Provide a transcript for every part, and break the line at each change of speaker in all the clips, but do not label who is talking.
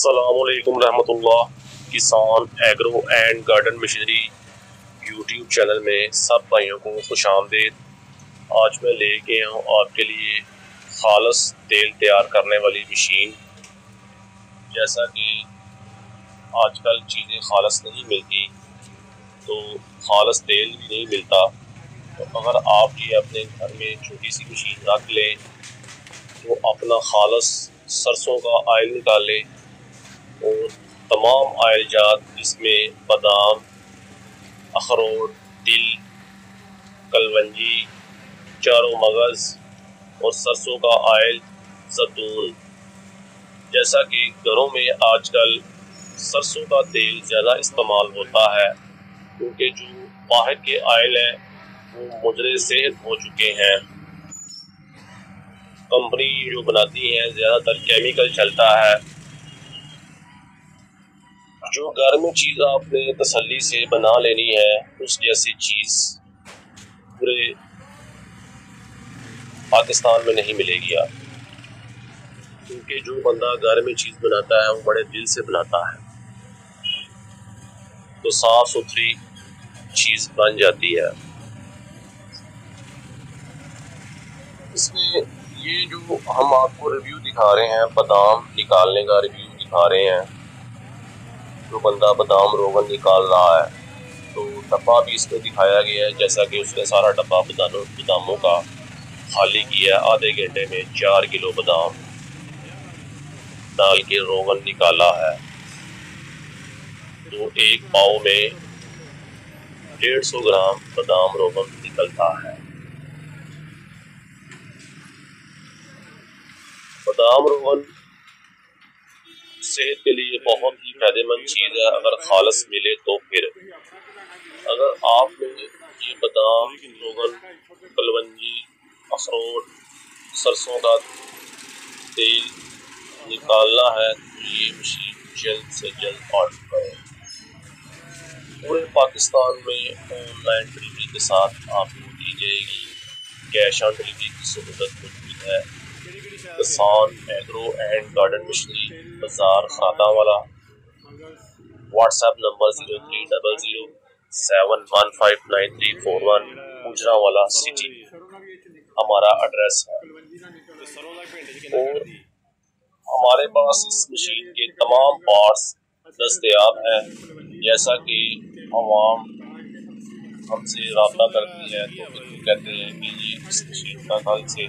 अस्सलामुअलैकुम रहमतुल्लाह। किसान agro and garden machinery YouTube channel में सब भाइयों को खुशामदीद। आज मैं लेके आया हूँ आपके लिए खालस तेल तैयार करने वाली मशीन। जैसा कि आजकल चीज़ें खालस नहीं मिलती तो खालस तेल भी नहीं मिलता, तो अगर आप ये अपने घर में छोटी सी मशीन रख लें तो अपना खालस सरसों का ऑयल निकालें और तमाम ऑयल जात इसमें बादाम, अखरोट, तिल, कलवंजी, चारों मगज़ और सरसों का ऑयल, जैतून। जैसा कि घरों में आजकल सरसों का तेल ज़्यादा इस्तेमाल होता है क्योंकि जो बाहर के ऑयल हैं वो मुजरे सेहत हो चुके हैं। कंपनी जो बनाती है ज़्यादातर केमिकल चलता है। जो घर में चीज़ आपने तसल्ली से बना लेनी है उस जैसी चीज़ पूरे पाकिस्तान में नहीं मिलेगी आप, क्योंकि जो बंदा घर में चीज़ बनाता है वो बड़े दिल से बनाता है तो साफ़ सुथरी चीज़ बन जाती है। इसमें ये जो हम आपको रिव्यू दिखा रहे हैं, बादाम निकालने का रिव्यू दिखा रहे हैं। जो बंदा बादाम रोगन निकाल रहा है तो डब्बा भी इसमें दिखाया गया है, जैसा कि उसने सारा डब्बा बादामों का खाली किया। आधे घंटे में 4 किलो बादाम डाल के रोगन निकाला है। तो एक पाव में 150 ग्राम बादाम रोगन निकलता है। बादाम रोगन सेहत के लिए बहुत ही फायदेमंद चीज़ है अगर खालस मिले तो। फिर अगर आपने ये बादाम रोगन, कलवंजी, अखरोट, सरसों का तेल निकालना है तो ये मशीन जल्द से जल्द ऑर्डर करें। पूरे पाकिस्तान में ऑनलाइन डिलीवरी के साथ आपको दी जाएगी। कैश ऑन डिलीवरी की सहूलत मौजूद है। किसान एग्रो एंड गार्डन मशीनरी, बाजार खातावाला। व्हाट्सएप नंबर 0300 7159341, गुजरांवाला सिटी हमारा एड्रेस है। और हमारे पास इस मशीन के तमाम पार्ट्स दस्तयाब हैं। जैसा कि आवाम हमसे रब्ता करती है तो फिर कहते हैं कि ये इस मशीन का कल से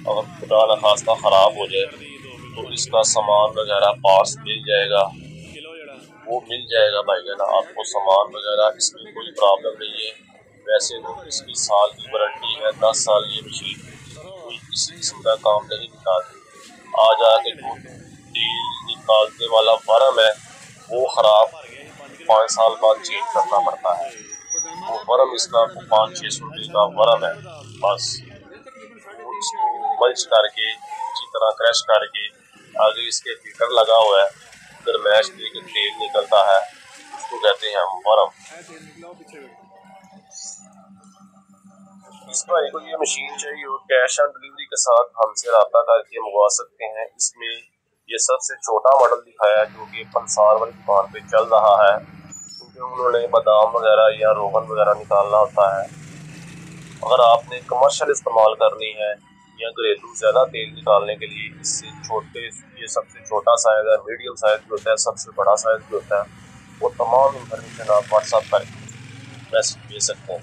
अगर खुदा न खास्ता ख़राब हो जाए तो इसका सामान वगैरह पार्ट्स मिल जाएगा, वो मिल जाएगा भाई जान। आपको सामान वगैरह इसमें कोई प्रॉब्लम नहीं है। वैसे तो इसकी साल की वारंटी है, 10 साल ये मशीन कोई किसी किस्म का काम नहीं निकालती। आज आके जो तेल निकालने वाला वर्म है वो ख़राब 5 साल बाद चेंज करना पड़ता है। वो वर्म इसका 500-600 रुपये का वर्म है। बस वो इसको मल्च करके अच्छी तरह क्रश करके आगे इसके फिल्टर लगा हुआ है, गरमैश देकर तेल निकलता है, उसको कहते हैं हम वर्म। इस भाई को ये मशीन चाहिए हो कैश ऑन डिलीवरी के साथ हमसे रब्ता करके मंगवा सकते हैं। इसमें ये सबसे छोटा मॉडल दिखाया है जो कि पंसार वाली दुकान पे चल रहा है, क्योंकि उन्होंने बादाम वगैरह या रोगन वगैरह निकालना होता है। अगर आपने कमर्शियल इस्तेमाल करनी है या घरेलू ज़्यादा तेल निकालने के लिए, इससे छोटे, ये सबसे छोटा साइज़ है, मीडियम साइज़ भी होता है, सबसे बड़ा साइज़ भी होता है, वो तमाम इन्फॉर्मेशन आप व्हाट्सएप पर मैसेज भेज सकते हैं।